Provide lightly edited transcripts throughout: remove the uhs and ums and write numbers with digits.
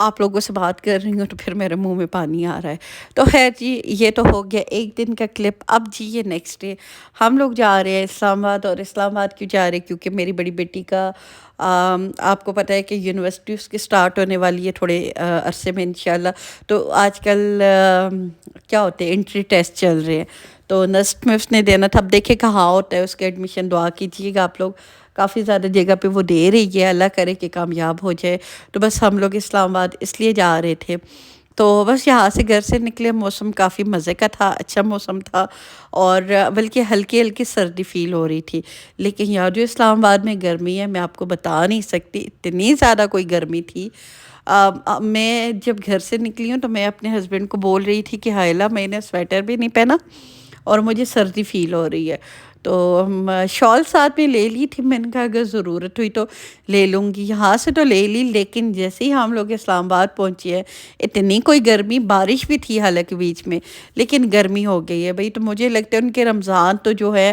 آپ لوگوں سے بات کر رہی ہوں تو پھر میرے منہ میں پانی آ رہا ہے۔ تو خیر جی، یہ تو ہو گیا ایک دن کا کلپ۔ اب جی یہ نیکسٹ ڈے ہم لوگ جا رہے ہیں اسلام آباد۔ اور اسلام آباد کیوں جا رہے ہیں؟ کیونکہ میری بڑی بیٹی کا آپ کو پتہ ہے کہ یونیورسٹی اس کی سٹارٹ ہونے والی ہے تھوڑے عرصے میں انشاءاللہ۔ تو آج کل کیا ہوتے ہیں، انٹری ٹیسٹ چل رہے ہیں، تو نسٹ میں اس نے دینا تھا۔ اب دیکھیں کہاں ہوتا ہے اس کا ایڈمیشن، دعا کیجیے گا آپ لوگ۔ کافی زیادہ جگہ پہ وہ دے رہی ہے، اللہ کرے کہ کامیاب ہو جائے۔ تو بس ہم لوگ اسلام آباد اس لیے جا رہے تھے۔ تو بس یہاں سے گھر سے نکلے، موسم کافی مزے کا تھا، اچھا موسم تھا، اور بلکہ ہلکی ہلکی سردی فیل ہو رہی تھی۔ لیکن یہاں جو اسلام آباد میں گرمی ہے، میں آپ کو بتا نہیں سکتی، اتنی زیادہ کوئی گرمی تھی۔ میں جب گھر سے نکلی ہوں تو میں اپنے ہسبینڈ کو بول رہی تھی کہ ہائلہ میں نے سویٹر بھی نہیں پہنا اور مجھے سردی فیل ہو رہی ہے۔ تو شال ساتھ میں لے لی تھی، میں نے کہا اگر ضرورت ہوئی تو لے لوں گی، یہاں سے تو لے لی۔ لیکن جیسے ہی ہم لوگ اسلام آباد پہنچے ہیں، اتنی کوئی گرمی، بارش بھی تھی حالانکہ بیچ میں، لیکن گرمی ہو گئی ہے بھئی۔ تو مجھے لگتا ہے ان کے رمضان تو جو ہے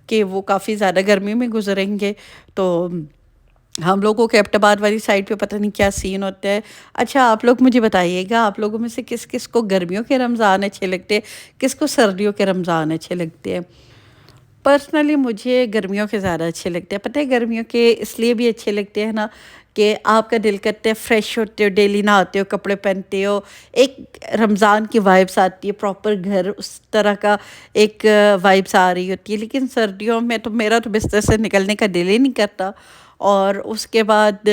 کہ وہ کافی زیادہ گرمی میں گزریں گے۔ تو ہم لوگوں کے ایبٹ آباد والی سائڈ پہ پتہ نہیں کیا سین ہوتا ہے۔ اچھا آپ لوگ مجھے بتائیے گا، آپ لوگوں میں سے کس کس کو گرمیوں کے رمضان اچھے لگتے ہیں، کس کو سردیوں کے رمضان اچھے لگتے ہیں؟ پرسنلی مجھے گرمیوں کے زیادہ اچھے لگتے ہیں۔ پتہ ہے گرمیوں کے اس لیے بھی اچھے لگتے ہیں نا کہ آپ کا دل کرتا ہے فریش ہوتے ہو، ڈیلی نہاتے ہو، کپڑے پہنتے ہو، ایک رمضان کی وائبس آتی ہے، پراپر گھر اس طرح کا ایک وائبس آ رہی ہوتی ہے۔ لیکن سردیوں میں تو میرا تو بستر سے نکلنے کا دل ہی نہیں کرتا، اور اس کے بعد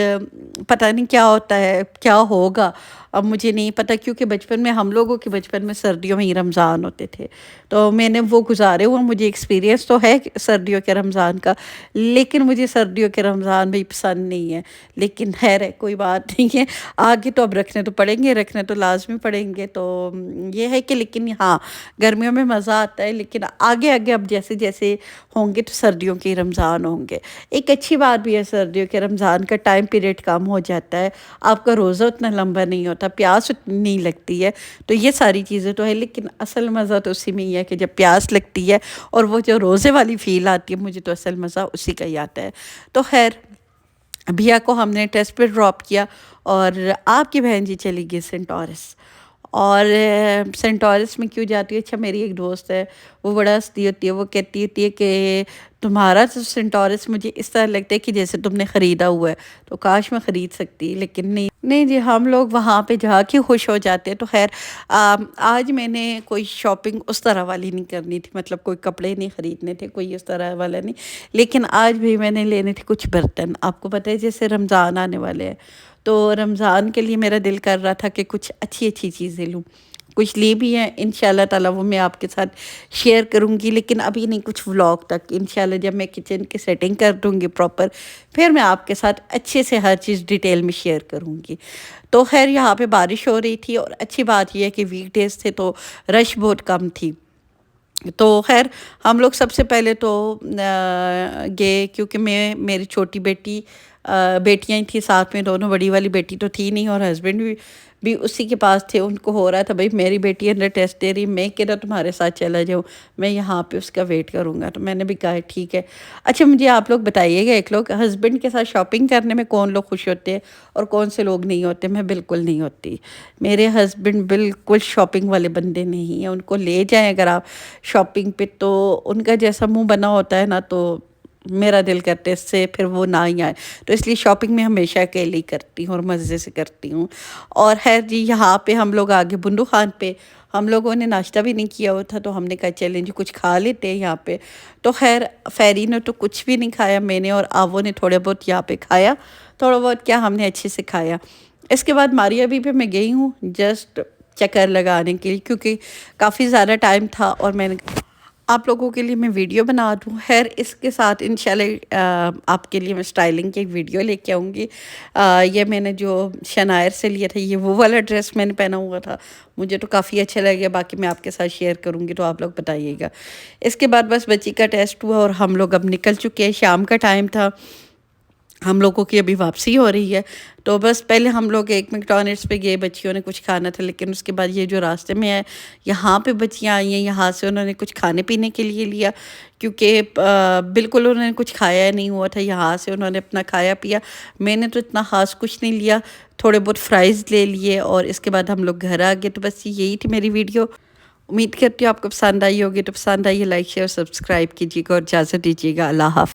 پتہ نہیں کیا ہوتا ہے، کیا ہوگا، اب مجھے نہیں پتہ، کیونکہ بچپن میں ہم لوگوں کے بچپن میں سردیوں میں ہی رمضان ہوتے تھے، تو میں نے وہ گزارے ہوئے، مجھے ایکسپیرینس تو ہے سردیوں کے رمضان کا، لیکن مجھے سردیوں کے رمضان بھی پسند نہیں ہے۔ لیکن خیر ہے، کوئی بات نہیں ہے، آگے تو اب رکھنے تو پڑیں گے، رکھنے تو لازمی پڑیں گے۔ تو یہ ہے کہ لیکن ہاں گرمیوں میں مزہ آتا ہے، لیکن آگے آگے اب جیسے جیسے ہوں گے تو سردیوں کے رمضان ہوں گے۔ ایک اچھی بات بھی ہے، سردیوں کے رمضان کا ٹائم پیریڈ کم ہو جاتا ہے، آپ کا روزہ اتنا لمبا نہیں ہوتا، پیاس اتنی نہیں لگتی ہے، تو یہ ساری چیزیں تو ہے۔ لیکن اصل مزہ تو اسی میں ہی ہے کہ جب پیاس لگتی ہے اور وہ جو روزے والی فیل آتی ہے، مجھے تو اصل مزہ اسی کا ہی آتا ہے۔ تو خیر بھیا کو ہم نے ٹیسٹ پہ ڈراپ کیا، اور آپ کی بہن جی چلی گئی سینٹورس۔ اور سینٹورس میں کیوں جاتی ہے؟ اچھا میری ایک دوست ہے، وہ بڑا ہنستی ہوتی ہے، وہ کہتی ہوتی ہے کہ تمہارا تو سینٹورس مجھے اس طرح لگتا ہے کہ جیسے تم نے خریدا ہوا ہے، تو کاش میں خرید سکتی، لیکن نہیں نہیں جی، ہم لوگ وہاں پہ جا کے خوش ہو جاتے ہیں۔ تو خیر آج میں نے کوئی شاپنگ اس طرح والی نہیں کرنی تھی، مطلب کوئی کپڑے نہیں خریدنے تھے، کوئی اس طرح والا نہیں، لیکن آج بھی میں نے لینے تھے کچھ برتن۔ آپ کو پتہ ہے جیسے رمضان آنے والے ہیں، تو رمضان کے لیے میرا دل کر رہا تھا کہ کچھ اچھی اچھی چیزیں لوں، کچھ لی بھی ہیں انشاءاللہ تعالیٰ، وہ میں آپ کے ساتھ شیئر کروں گی، لیکن ابھی نہیں، کچھ ولاگ تک انشاءاللہ جب میں کچن کی سیٹنگ کر دوں گی پراپر، پھر میں آپ کے ساتھ اچھے سے ہر چیز ڈیٹیل میں شیئر کروں گی۔ تو خیر یہاں پہ بارش ہو رہی تھی، اور اچھی بات یہ ہے کہ ویک ڈیز تھے تو رش بہت کم تھی۔ تو خیر ہم لوگ سب سے پہلے تو گئے، کیونکہ میری چھوٹی بیٹی بیٹیاں ہی تھیں ساتھ میں، دونوں، بڑی والی بیٹی تو تھی نہیں، اور ہسبینڈ بھی اسی کے پاس تھے۔ ان کو ہو رہا تھا بھائی میری بیٹی انڈر ٹیسٹ دے رہی، میں کہہ رہا تمہارے ساتھ چلا جاؤں، میں یہاں پہ اس کا ویٹ کروں گا، تو میں نے بھی کہا ٹھیک ہے۔ اچھا مجھے آپ لوگ بتائیے گا، ایک لوگ ہسبینڈ کے ساتھ شاپنگ کرنے میں کون لوگ خوش ہوتے ہیں اور کون سے لوگ نہیں ہوتے؟ میں بالکل نہیں ہوتی، میرے ہسبینڈ بالکل شاپنگ والے بندے نہیں ہیں، ان کو لے جائیں اگر آپ شاپنگ پہ تو ان کا جیسا منہ بنا ہوتا ہے نا، تو میرا دل کرتا ہے اس سے پھر وہ نہ ہی آئے، تو اس لیے شاپنگ میں ہمیشہ اکیلے ہی کرتی ہوں اور مزے سے کرتی ہوں۔ اور خیر جی یہاں پہ ہم لوگ آگے بندو خان پہ، ہم لوگوں نے ناشتہ بھی نہیں کیا ہوا تھا، تو ہم نے کہا چلیں جی کچھ کھا لیتے ہیں یہاں پہ۔ تو خیر فیری نے تو کچھ بھی نہیں کھایا، میں نے اور آوو نے تھوڑے بہت یہاں پہ کھایا، تھوڑا بہت کیا، ہم نے اچھے سے کھایا۔ اس کے بعد ماریا بی پہ میں گئی ہوں جسٹ چکر لگانے کے لیے، کیونکہ کافی زیادہ ٹائم تھا، اور میں نے آپ لوگوں کے لیے میں ویڈیو بنا دوں۔ خیر اس کے ساتھ انشاءاللہ آپ کے لیے میں سٹائلنگ کی ایک ویڈیو لے کے آؤں گی۔ یہ میں نے جو شنائر سے لیا تھا، یہ وہ والا ڈریس میں نے پہنا ہوا تھا، مجھے تو کافی اچھا لگا، باقی میں آپ کے ساتھ شیئر کروں گی، تو آپ لوگ بتائیے گا۔ اس کے بعد بس بچی کا ٹیسٹ ہوا اور ہم لوگ اب نکل چکے ہیں، شام کا ٹائم تھا، ہم لوگوں کی ابھی واپسی ہو رہی ہے، تو بس پہلے ہم لوگ ایک میکڈونلڈس پہ گئے، بچیوں نے کچھ کھانا تھا، لیکن اس کے بعد یہ جو راستے میں ہے یہاں پہ بچیاں آئی ہیں، یہاں سے انہوں نے کچھ کھانے پینے کے لیے لیا، کیونکہ بالکل انہوں نے کچھ کھایا نہیں ہوا تھا، یہاں سے انہوں نے اپنا کھایا پیا۔ میں نے تو اتنا خاص کچھ نہیں لیا، تھوڑے بہت فرائز لے لیے، اور اس کے بعد ہم لوگ گھر آ گئے۔ تو بس یہی تھی میری ویڈیو، امید کرتی ہوں آپ کو پسند آئی ہوگی، تو پسند آئیے لائک شیئر سبسکرائب کیجیے گا اور اجازت دیجیے گا۔ اللہ حافظ۔